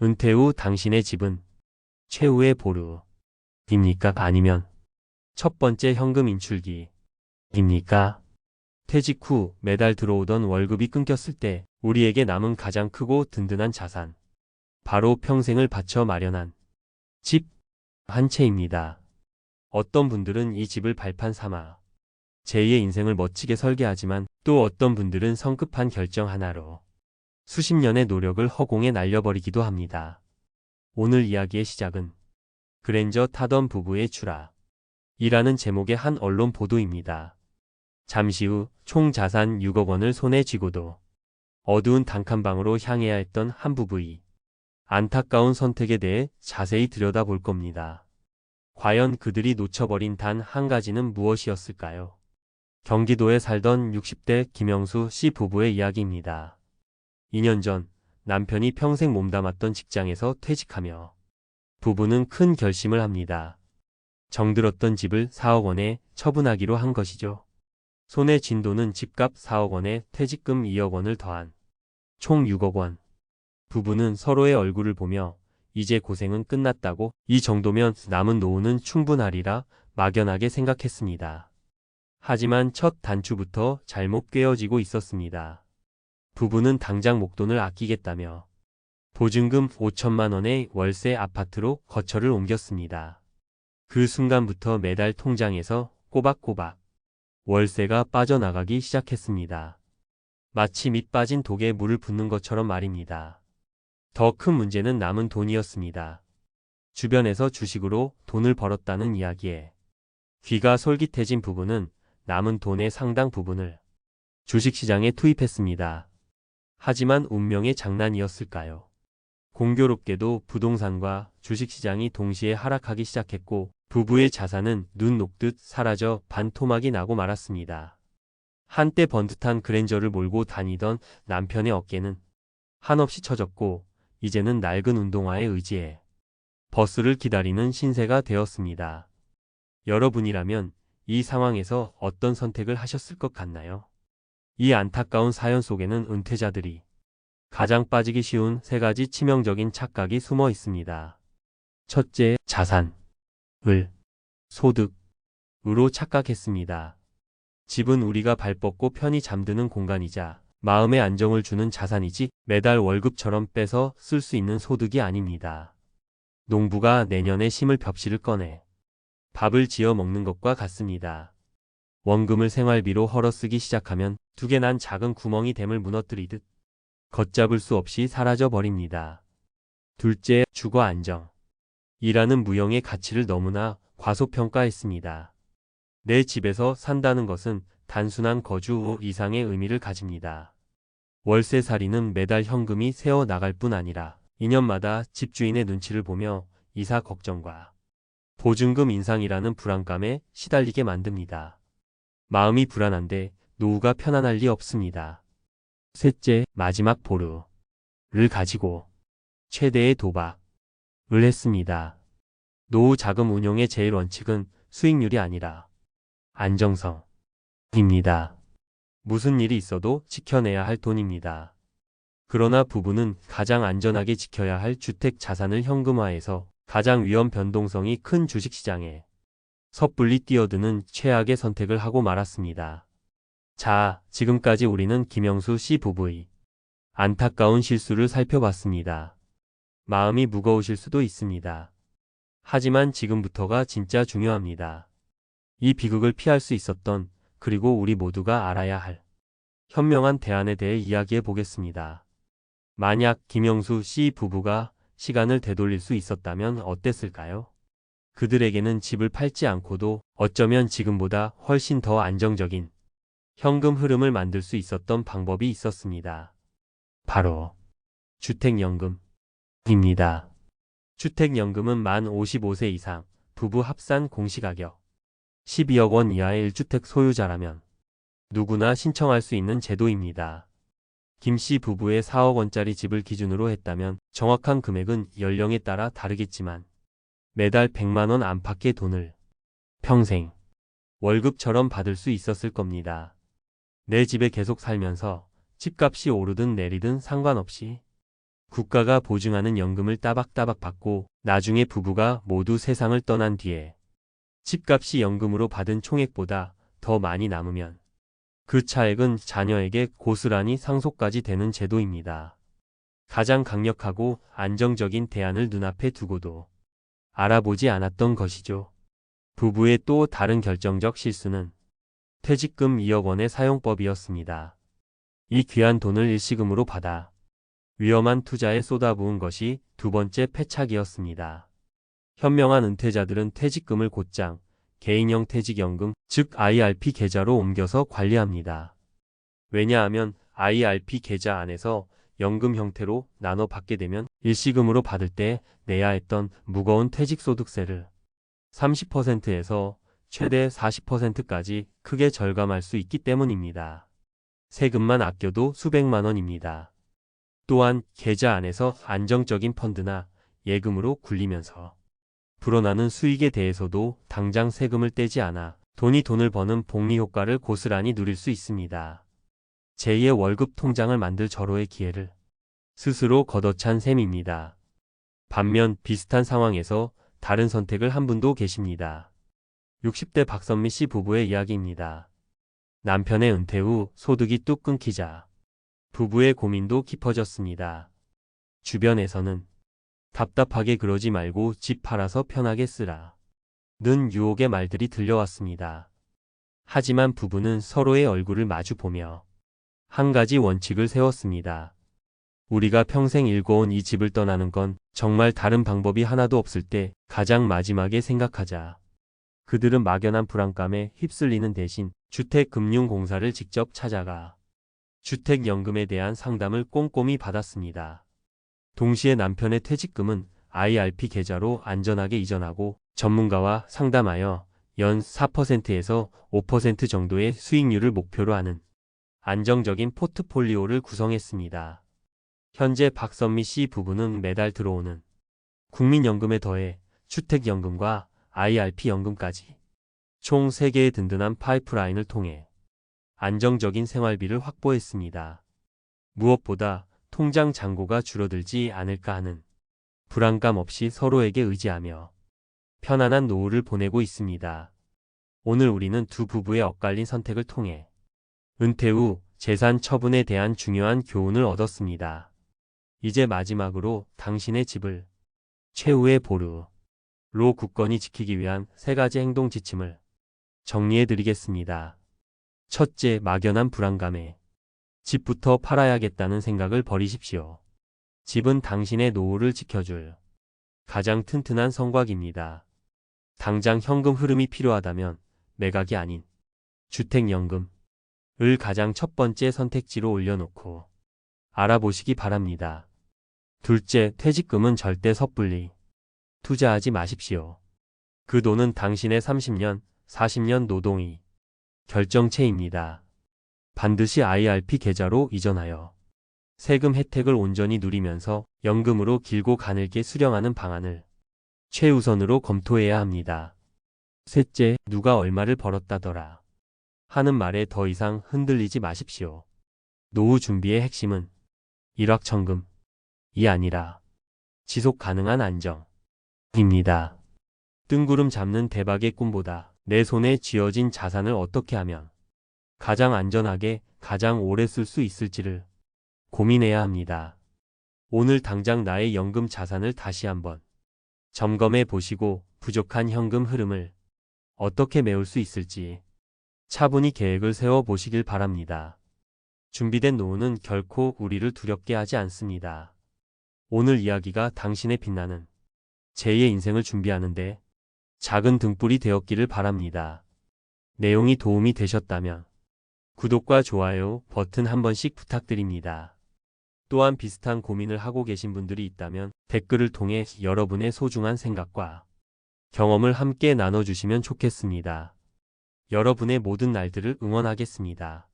은퇴 후 당신의 집은 최후의 보루입니까? 아니면 첫 번째 현금 인출기입니까? 퇴직 후 매달 들어오던 월급이 끊겼을 때 우리에게 남은 가장 크고 든든한 자산. 바로 평생을 바쳐 마련한 집 한 채입니다. 어떤 분들은 이 집을 발판 삼아 제2의 인생을 멋지게 설계하지만 또 어떤 분들은 성급한 결정 하나로 수십 년의 노력을 허공에 날려버리기도 합니다. 오늘 이야기의 시작은 그랜저 타던 부부의 추락이라는 제목의 한 언론 보도입니다. 잠시 후 총 자산 6억 원을 손에 쥐고도 어두운 단칸방으로 향해야 했던 한 부부의 안타까운 선택에 대해 자세히 들여다볼 겁니다. 과연 그들이 놓쳐버린 단 한 가지는 무엇이었을까요? 경기도에 살던 60대 김영수 씨 부부의 이야기입니다. 2년 전 남편이 평생 몸담았던 직장에서 퇴직하며 부부는 큰 결심을 합니다. 정들었던 집을 4억 원에 처분하기로 한 것이죠. 손에 쥔 돈은 집값 4억 원에 퇴직금 2억 원을 더한 총 6억 원. 부부는 서로의 얼굴을 보며 이제 고생은 끝났다고, 이 정도면 남은 노후는 충분하리라 막연하게 생각했습니다. 하지만 첫 단추부터 잘못 꿰어지고 있었습니다. 부부는 당장 목돈을 아끼겠다며 보증금 5천만 원의 월세 아파트로 거처를 옮겼습니다. 그 순간부터 매달 통장에서 꼬박꼬박 월세가 빠져나가기 시작했습니다. 마치 밑 빠진 독에 물을 붓는 것처럼 말입니다. 더 큰 문제는 남은 돈이었습니다. 주변에서 주식으로 돈을 벌었다는 이야기에 귀가 솔깃해진 부부는 남은 돈의 상당 부분을 주식시장에 투입했습니다. 하지만 운명의 장난이었을까요? 공교롭게도 부동산과 주식시장이 동시에 하락하기 시작했고 부부의 자산은 눈 녹듯 사라져 반토막이 나고 말았습니다. 한때 번듯한 그랜저를 몰고 다니던 남편의 어깨는 한없이 처졌고 이제는 낡은 운동화에 의지해 버스를 기다리는 신세가 되었습니다. 여러분이라면 이 상황에서 어떤 선택을 하셨을 것 같나요? 이 안타까운 사연 속에는 은퇴자들이 가장 빠지기 쉬운 세 가지 치명적인 착각이 숨어 있습니다. 첫째, 자산을 소득으로 착각했습니다. 집은 우리가 발 뻗고 편히 잠드는 공간이자 마음의 안정을 주는 자산이지 매달 월급처럼 빼서 쓸 수 있는 소득이 아닙니다. 농부가 내년에 심을 벽시를 꺼내 밥을 지어 먹는 것과 같습니다. 원금을 생활비로 헐어쓰기 시작하면 두 개 난 작은 구멍이 댐을 무너뜨리듯 걷잡을 수 없이 사라져 버립니다. 둘째, 주거 안정. 이라는 무형의 가치를 너무나 과소평가했습니다. 내 집에서 산다는 것은 단순한 거주 이상의 의미를 가집니다. 월세살이는 매달 현금이 새어 나갈 뿐 아니라 2년마다 집주인의 눈치를 보며 이사 걱정과 보증금 인상이라는 불안감에 시달리게 만듭니다. 마음이 불안한데 노후가 편안할 리 없습니다. 셋째, 마지막 보루를 가지고 최대의 도박을 했습니다. 노후 자금 운용의 제일 원칙은 수익률이 아니라 안정성입니다. 무슨 일이 있어도 지켜내야 할 돈입니다. 그러나 부부는 가장 안전하게 지켜야 할 주택 자산을 현금화해서 가장 위험 변동성이 큰 주식시장에 섣불리 뛰어드는 최악의 선택을 하고 말았습니다. 자, 지금까지 우리는 김영수 씨 부부의 안타까운 실수를 살펴봤습니다. 마음이 무거우실 수도 있습니다. 하지만 지금부터가 진짜 중요합니다. 이 비극을 피할 수 있었던, 그리고 우리 모두가 알아야 할 현명한 대안에 대해 이야기해 보겠습니다. 만약 김영수 씨 부부가 시간을 되돌릴 수 있었다면 어땠을까요? 그들에게는 집을 팔지 않고도 어쩌면 지금보다 훨씬 더 안정적인 현금 흐름을 만들 수 있었던 방법이 있었습니다. 바로 주택연금입니다. 주택연금은 만 55세 이상 부부 합산 공시가격 12억 원 이하의 1주택 소유자라면 누구나 신청할 수 있는 제도입니다. 김 씨 부부의 4억 원짜리 집을 기준으로 했다면 정확한 금액은 연령에 따라 다르겠지만 매달 100만 원 안팎의 돈을 평생 월급처럼 받을 수 있었을 겁니다. 내 집에 계속 살면서 집값이 오르든 내리든 상관없이 국가가 보증하는 연금을 따박따박 받고 나중에 부부가 모두 세상을 떠난 뒤에 집값이 연금으로 받은 총액보다 더 많이 남으면 그 차액은 자녀에게 고스란히 상속까지 되는 제도입니다. 가장 강력하고 안정적인 대안을 눈앞에 두고도 알아보지 않았던 것이죠. 부부의 또 다른 결정적 실수는 퇴직금 2억 원의 사용법이었습니다. 이 귀한 돈을 일시금으로 받아 위험한 투자에 쏟아부은 것이 두 번째 패착이었습니다. 현명한 은퇴자들은 퇴직금을 곧장 개인형 퇴직연금, 즉 IRP 계좌로 옮겨서 관리합니다. 왜냐하면 IRP 계좌 안에서 연금 형태로 나눠 받게 되면 일시금으로 받을 때 내야 했던 무거운 퇴직소득세를 30%에서 최대 40%까지 크게 절감할 수 있기 때문입니다. 세금만 아껴도 수백만 원입니다. 또한 계좌 안에서 안정적인 펀드나 예금으로 굴리면서 불어나는 수익에 대해서도 당장 세금을 떼지 않아 돈을 버는 복리 효과를 고스란히 누릴 수 있습니다. 제2의 월급 통장을 만들 절호의 기회를 스스로 걷어찬 셈입니다. 반면 비슷한 상황에서 다른 선택을 한 분도 계십니다. 60대 박선미 씨 부부의 이야기입니다. 남편의 은퇴 후 소득이 뚝 끊기자 부부의 고민도 깊어졌습니다. 주변에서는 답답하게 그러지 말고 집 팔아서 편하게 쓰라 는 유혹의 말들이 들려왔습니다. 하지만 부부는 서로의 얼굴을 마주보며 한 가지 원칙을 세웠습니다. 우리가 평생 일궈온 이 집을 떠나는 건 정말 다른 방법이 하나도 없을 때 가장 마지막에 생각하자. 그들은 막연한 불안감에 휩쓸리는 대신 주택금융공사를 직접 찾아가 주택연금에 대한 상담을 꼼꼼히 받았습니다. 동시에 남편의 퇴직금은 IRP 계좌로 안전하게 이전하고 전문가와 상담하여 연 4%에서 5% 정도의 수익률을 목표로 하는 안정적인 포트폴리오를 구성했습니다. 현재 박선미 씨 부부는 매달 들어오는 국민연금에 더해 주택연금과 IRP 연금까지 총 3개의 든든한 파이프라인을 통해 안정적인 생활비를 확보했습니다. 무엇보다 통장 잔고가 줄어들지 않을까 하는 불안감 없이 서로에게 의지하며 편안한 노후를 보내고 있습니다. 오늘 우리는 두 부부의 엇갈린 선택을 통해 은퇴 후 재산 처분에 대한 중요한 교훈을 얻었습니다. 이제 마지막으로 당신의 집을 최후의 보루로 굳건히 지키기 위한 3가지 행동 지침을 정리해드리겠습니다. 첫째, 막연한 불안감에 집부터 팔아야겠다는 생각을 버리십시오. 집은 당신의 노후를 지켜줄 가장 튼튼한 성곽입니다. 당장 현금 흐름이 필요하다면 매각이 아닌 주택연금을 가장 첫 번째 선택지로 올려놓고 알아보시기 바랍니다. 둘째, 퇴직금은 절대 섣불리 투자하지 마십시오. 그 돈은 당신의 30년, 40년 노동이 결정체입니다. 반드시 IRP 계좌로 이전하여 세금 혜택을 온전히 누리면서 연금으로 길고 가늘게 수령하는 방안을 최우선으로 검토해야 합니다. 셋째, 누가 얼마를 벌었다더라 하는 말에 더 이상 흔들리지 마십시오. 노후 준비의 핵심은 일확천금이 아니라 지속 가능한 안정입니다. 뜬구름 잡는 대박의 꿈보다 내 손에 쥐어진 자산을 어떻게 하면 가장 안전하게 가장 오래 쓸 수 있을지를 고민해야 합니다. 오늘 당장 나의 연금 자산을 다시 한번 점검해 보시고 부족한 현금 흐름을 어떻게 메울 수 있을지 차분히 계획을 세워 보시길 바랍니다. 준비된 노후는 결코 우리를 두렵게 하지 않습니다. 오늘 이야기가 당신의 빛나는 제2의 인생을 준비하는데 작은 등불이 되었기를 바랍니다. 내용이 도움이 되셨다면 구독과 좋아요 버튼 한 번씩 부탁드립니다. 또한 비슷한 고민을 하고 계신 분들이 있다면 댓글을 통해 여러분의 소중한 생각과 경험을 함께 나눠주시면 좋겠습니다. 여러분의 모든 날들을 응원하겠습니다.